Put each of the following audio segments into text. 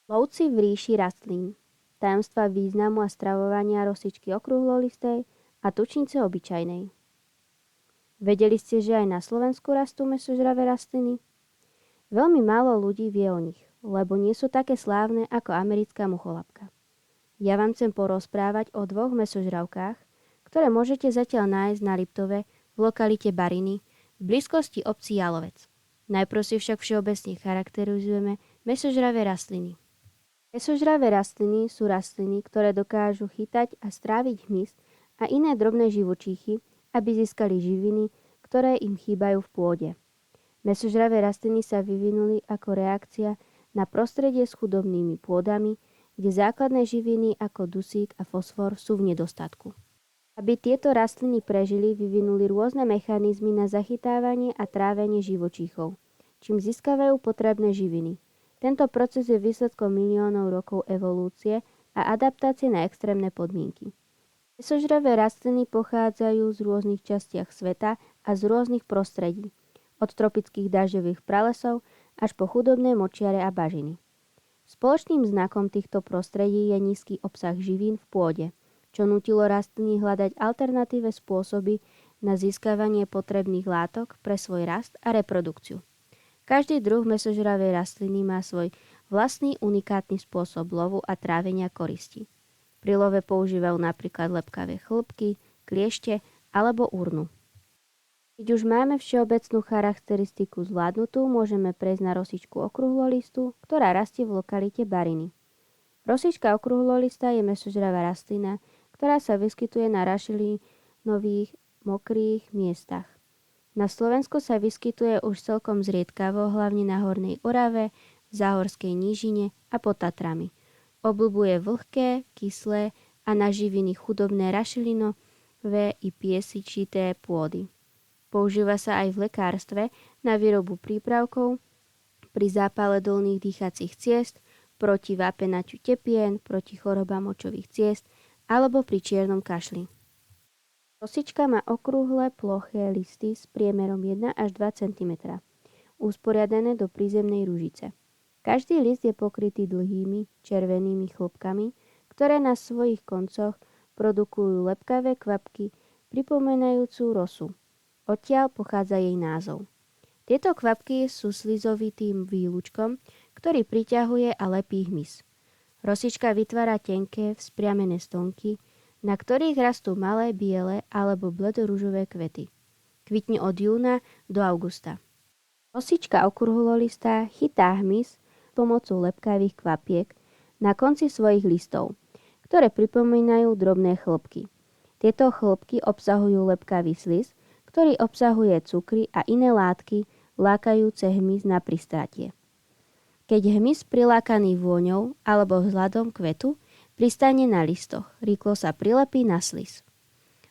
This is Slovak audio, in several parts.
Lovci v ríši rastlín. Tajomstva významu a stravovania rosičky okrúhlolistej a tučnice obyčajnej. Vedeli ste, že aj na Slovensku rastú mäsožravé rastliny? Veľmi málo ľudí vie o nich, lebo nie sú také slávne ako americká mucholapka. Ja vám chcem porozprávať o dvoch mäsožravkách, ktoré môžete zatiaľ nájsť na Liptove v lokalite Bariny v blízkosti obci Jalovec. Najprv si však všeobecne charakterizujeme mäsožravé rastliny. Mäsožravé rastliny sú rastliny, ktoré dokážu chytať a stráviť hmyz a iné drobné živočíchy, aby získali živiny, ktoré im chýbajú v pôde. Mäsožravé rastliny sa vyvinuli ako reakcia na prostredie s chudobnými pôdami, kde základné živiny ako dusík a fosfor sú v nedostatku. Aby tieto rastliny prežili, vyvinuli rôzne mechanizmy na zachytávanie a trávenie živočíchov, čím získavajú potrebné živiny. Tento proces je výsledkom miliónov rokov evolúcie a adaptácie na extrémne podmienky. Mäsožravé rastliny pochádzajú z rôznych častiach sveta a z rôznych prostredí, od tropických dažďových pralesov až po chudobné močiare a bažiny. Spoločným znakom týchto prostredí je nízky obsah živín v pôde, čo nutilo rastliny hľadať alternatívne spôsoby na získavanie potrebných látok pre svoj rast a reprodukciu. Každý druh mäsožravej rastliny má svoj vlastný unikátny spôsob lovu a trávenia koristi. Pri love používajú napríklad lepkavé chlpky, kliešte alebo urnu. Keď už máme všeobecnú charakteristiku zvládnutú, môžeme prejsť na rosičku okrúhlolistu, ktorá rastie v lokalite Bariny. Rosička okrúhlolista je mäsožravá rastlina, ktorá sa vyskytuje na rašelinových mokrých miestach. Na Slovensku sa vyskytuje už celkom zriedkavo, hlavne na Hornej Orave, v Záhorskej nížine a pod Tatrami. Obľubuje vlhké, kyslé a na živiny chudobné rašelinové i piesičité pôdy. Používa sa aj v lekárstve na výrobu prípravkov, pri zápale dolných dýchacích ciest, proti vápenaťu tepien, proti chorobám močových ciest alebo pri čiernom kašli. Rosička má okrúhle, ploché listy s priemerom 1 až 2 cm, usporiadané do prízemnej ružice. Každý list je pokrytý dlhými, červenými chlopkami, ktoré na svojich koncoch produkujú lepkavé kvapky, pripomínajúcu rosu. Odtiaľ pochádza jej názov. Tieto kvapky sú slizovitým výlučkom, ktorý priťahuje a lepí hmyz. Rosička vytvára tenké, vzpriamené stonky, na ktorých rastú malé, biele alebo bledoružové kvety. Kvitne od júna do augusta. Rosička okrúhlolistá chytá hmyz pomocou lepkavých kvapiek na konci svojich listov, ktoré pripomínajú drobné chlopky. Tieto chlopky obsahujú lepkavý sliz, ktorý obsahuje cukry a iné látky lákajúce hmyz na pristratie. Keď hmyz prilákaný vôňou alebo vzhľadom kvetu pristane na listoch, rýchlo sa prilepí na sliz.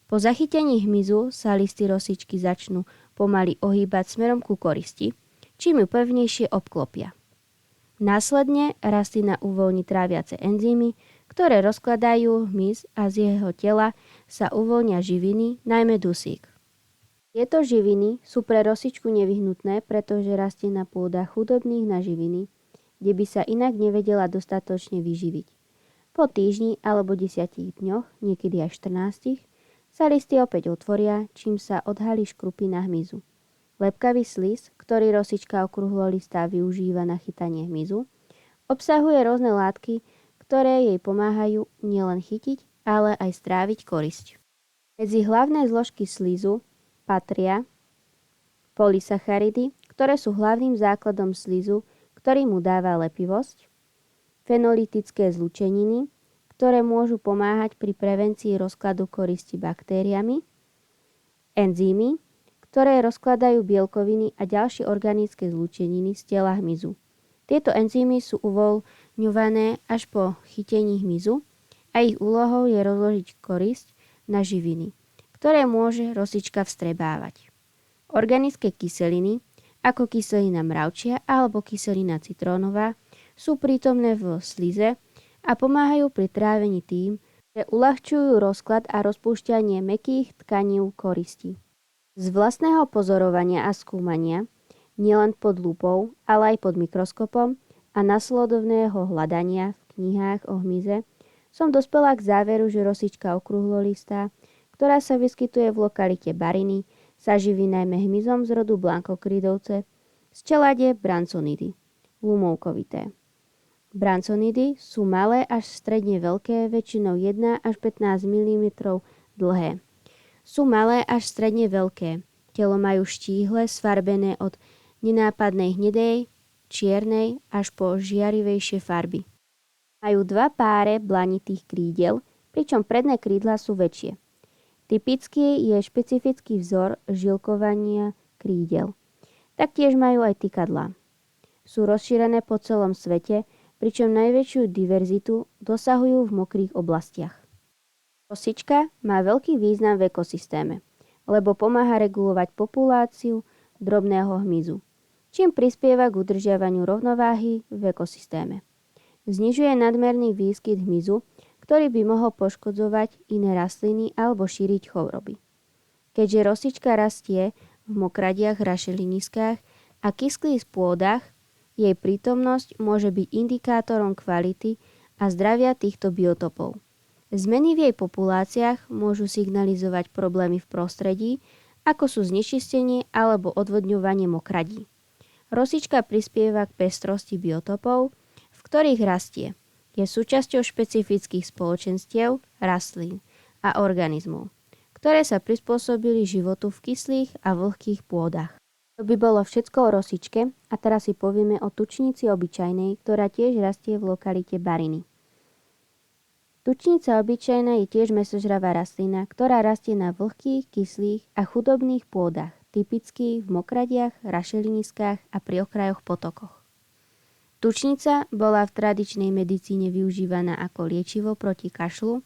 Po zachytení hmyzu sa listy rosičky začnú pomaly ohýbať smerom ku koristi, čím ju pevnejšie obklopia. Následne rastlina uvoľní tráviace enzymy, ktoré rozkladajú hmyz a z jeho tela sa uvoľnia živiny, najmä dusík. Tieto živiny sú pre rosičku nevyhnutné, pretože rastie na pôdach chudobných na živiny, kde by sa inak nevedela dostatočne vyživiť. Po týždni alebo 10 dňoch, niekedy aj 14, sa listy opäť otvoria, čím sa odhalí škrupina hmyzu. Lepkavý sliz, ktorý rosička okrúhlolistá využíva na chytanie hmyzu, obsahuje rôzne látky, ktoré jej pomáhajú nielen chytiť, ale aj stráviť korisť. Medzi hlavné zložky slizu patria polysacharidy, ktoré sú hlavným základom slizu, ktorý mu dáva lepivosť, fenolytické zlúčeniny, ktoré môžu pomáhať pri prevencii rozkladu koristi baktériami, enzymy, ktoré rozkladajú bielkoviny a ďalšie organické zlúčeniny z tela hmyzu. Tieto enzymy sú uvoľňované až po chytení hmyzu a ich úlohou je rozložiť korisť na živiny, ktoré môže rosička vstrebávať. Organické kyseliny, ako kyselina mravčia alebo kyselina citrónová, sú prítomné v slize a pomáhajú pri trávení tým, že uľahčujú rozklad a rozpúšťanie mäkkých tkanív koristi. Z vlastného pozorovania a skúmania, nielen pod lupou, ale aj pod mikroskopom a nasledovného hľadania v knihách o hmyze som dospela k záveru, že rosička okrúhlolistá, ktorá sa vyskytuje v lokalite Bariny, sa živí najmä hmyzom z rodu Blankokrídovce z čelade Branconidy, lumovkovité. Branconidy sú malé až stredne veľké, väčšinou 1 až 15 mm dlhé. Sú malé až stredne veľké. Telo majú štíhle, sfarbené od nenápadnej hnedej, čiernej až po žiarivejšie farby. Majú 2 páre blanitých krídel, pričom predné krídla sú väčšie. Typický je špecifický vzor žilkovania krídel. Taktiež majú aj tykadlá. Sú rozšírené po celom svete, pričom najväčšiu diverzitu dosahujú v mokrých oblastiach. Rosička má veľký význam v ekosystéme, lebo pomáha regulovať populáciu drobného hmyzu, čím prispieva k udržiavaniu rovnováhy v ekosystéme. Znižuje nadmerný výskyt hmyzu, ktorý by mohol poškodzovať iné rastliny alebo šíriť choroby. Keďže rosička rastie v mokradiach, rašeliniskách a kyslých pôdach, jej prítomnosť môže byť indikátorom kvality a zdravia týchto biotopov. Zmeny v jej populáciách môžu signalizovať problémy v prostredí, ako sú znečistenie alebo odvodňovanie mokradí. Rosička prispieva k pestrosti biotopov, v ktorých rastie. Je súčasťou špecifických spoločenstiev rastlín a organizmov, ktoré sa prispôsobili životu v kyslých a vlhkých pôdach. To by bolo všetko o rosičke a teraz si povieme o tučnici obyčajnej, ktorá tiež rastie v lokalite Bariny. Tučnica obyčajná je tiež mäsožravá rastlina, ktorá rastie na vlhkých, kyslých a chudobných pôdach, typicky v mokradiach, rašeliniskách a pri okrajoch potokoch. Tučnica bola v tradičnej medicíne využívaná ako liečivo proti kašlu,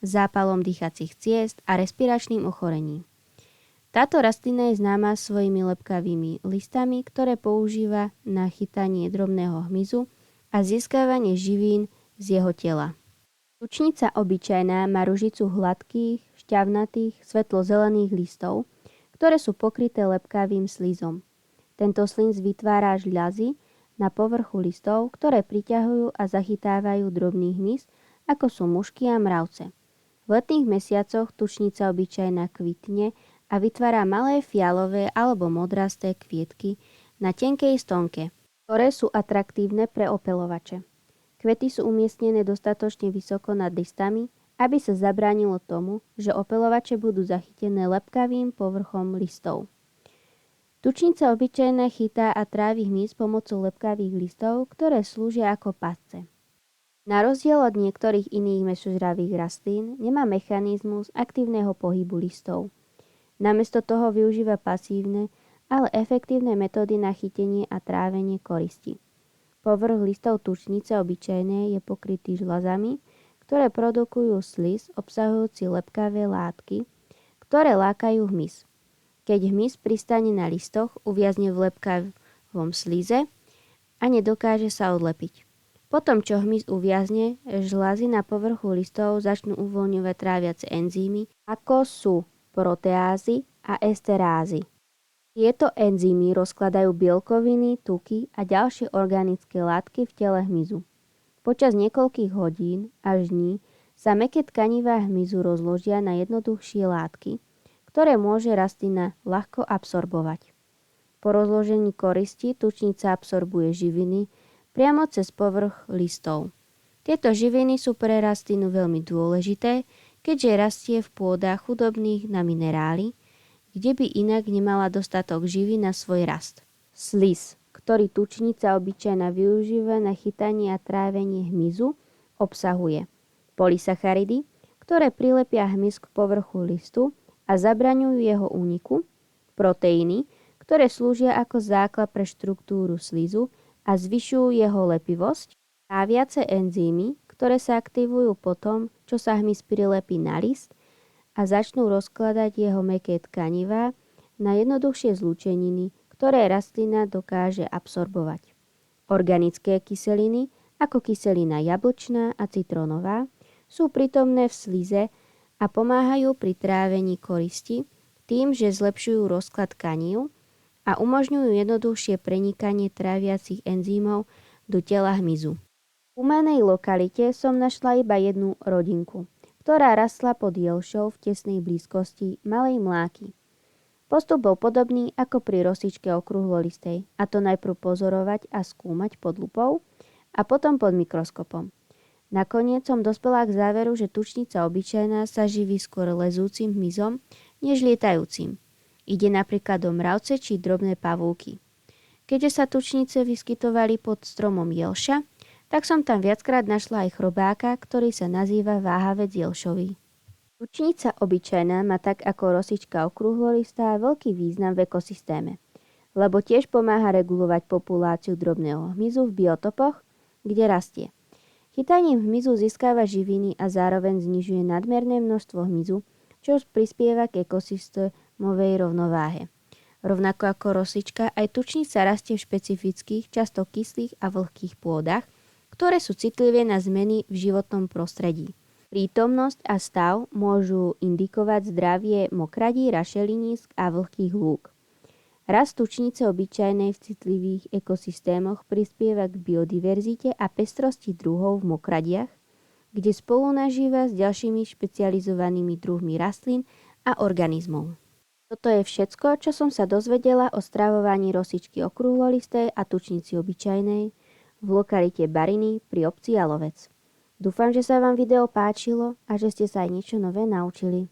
zápalom dýchacích ciest a respiračným ochorením. Táto rastlina je známa svojimi lepkavými listami, ktoré používa na chytanie drobného hmyzu a získavanie živín z jeho tela. Tučnica obyčajná má ružicu hladkých, šťavnatých, svetlo-zelených listov, ktoré sú pokryté lepkavým slizom. Tento slinz vytvára žľazy na povrchu listov, ktoré priťahujú a zachytávajú drobný hmyz, ako sú mušky a mravce. V letných mesiacoch tučnica obyčajná kvitne a vytvára malé fialové alebo modrasté kvietky na tenkej stonke, ktoré sú atraktívne pre opeľovače. Kvety sú umiestnené dostatočne vysoko nad listami, aby sa zabránilo tomu, že opeľovače budú zachytené lepkavým povrchom listov. Tučnica obyčajná chytá a trávi hmyz pomocou lepkavých listov, ktoré slúžia ako pasce. Na rozdiel od niektorých iných mäsožravých rastlín nemá mechanizmus aktívneho pohybu listov. Namiesto toho využíva pasívne, ale efektívne metódy na chytenie a trávenie koristi. Povrch listov tučnice obyčajnej je pokrytý žľazami, ktoré produkujú sliz obsahujúci lepkavé látky, ktoré lákajú hmyz. Keď hmyz pristane na listoch, uviazne v lepkavom slize a nedokáže sa odlepiť. Potom, čo hmyz uviazne, žľazy na povrchu listov začnú uvoľňovať tráviace enzymy, ako sú proteázy a esterázy. Tieto enzymy rozkladajú bielkoviny, tuky a ďalšie organické látky v tele hmyzu. Počas niekoľkých hodín až dní sa mäkké tkanivá hmyzu rozložia na jednoduchšie látky, ktoré môže rastlina ľahko absorbovať. Po rozložení koristi tučnica absorbuje živiny priamo cez povrch listov. Tieto živiny sú pre rastlinu veľmi dôležité, keďže rastie v pôdach chudobných na minerály, kde by inak nemala dostatok živín na svoj rast. Sliz, ktorý tučnica obyčajná využíva na chytanie a trávenie hmyzu, obsahuje polysacharidy, ktoré prilepia hmyz k povrchu listu a zabraňujú jeho úniku, proteíny, ktoré slúžia ako základ pre štruktúru slizu a zvyšujú jeho lepivosť, tráviace enzymy, ktoré sa aktivujú potom, čo sa hmyz prilepí na list a začnú rozkladať jeho mäkké tkanivá na jednoduchšie zlúčeniny, ktoré rastlina dokáže absorbovať. Organické kyseliny, ako kyselina jablčná a citrónová, sú prítomné v slize a pomáhajú pri trávení koristi tým, že zlepšujú rozklad tkanív a umožňujú jednoduchšie prenikanie tráviacich enzymov do tela hmyzu. V umenej lokalite som našla iba jednu rodinku, ktorá rastla pod jelšou v tesnej blízkosti malej mláky. Postup bol podobný ako pri rosičke okrúhlolistej, a to najprv pozorovať a skúmať pod lupou a potom pod mikroskopom. Nakoniec som dospela k záveru, že tučnica obyčajná sa živí skôr lezúcim hmyzom, než lietajúcim. Ide napríklad o mravce či drobné pavúky. Keďže sa tučnice vyskytovali pod stromom jelša, tak som tam viackrát našla aj chrobáka, ktorý sa nazýva váhavec jelšový. Tučnica obyčajná má tak ako rosička okrúhlolistá veľký význam v ekosystéme, lebo tiež pomáha regulovať populáciu drobného hmyzu v biotopoch, kde rastie. Chytaním hmyzu získava živiny a zároveň znižuje nadmerné množstvo hmyzu, čo prispieva k ekosystémovej rovnováhe. Rovnako ako rosička, aj tučnica rastie v špecifických, často kyslých a vlhkých pôdach, ktoré sú citlivé na zmeny v životnom prostredí. Prítomnosť a stav môžu indikovať zdravie mokradí, rašelinísk a vlhkých lúk. Rast tučnice obyčajnej v citlivých ekosystémoch prispieva k biodiverzite a pestrosti druhov v mokradiach, kde spolu nažíva s ďalšími špecializovanými druhmi rastlín a organizmov. Toto je všetko, čo som sa dozvedela o stravovaní rosičky okrúhlolistej a tučnici obyčajnej v lokalite Bariny pri obci Jalovec. Dúfam, že sa vám video páčilo a že ste sa aj niečo nové naučili.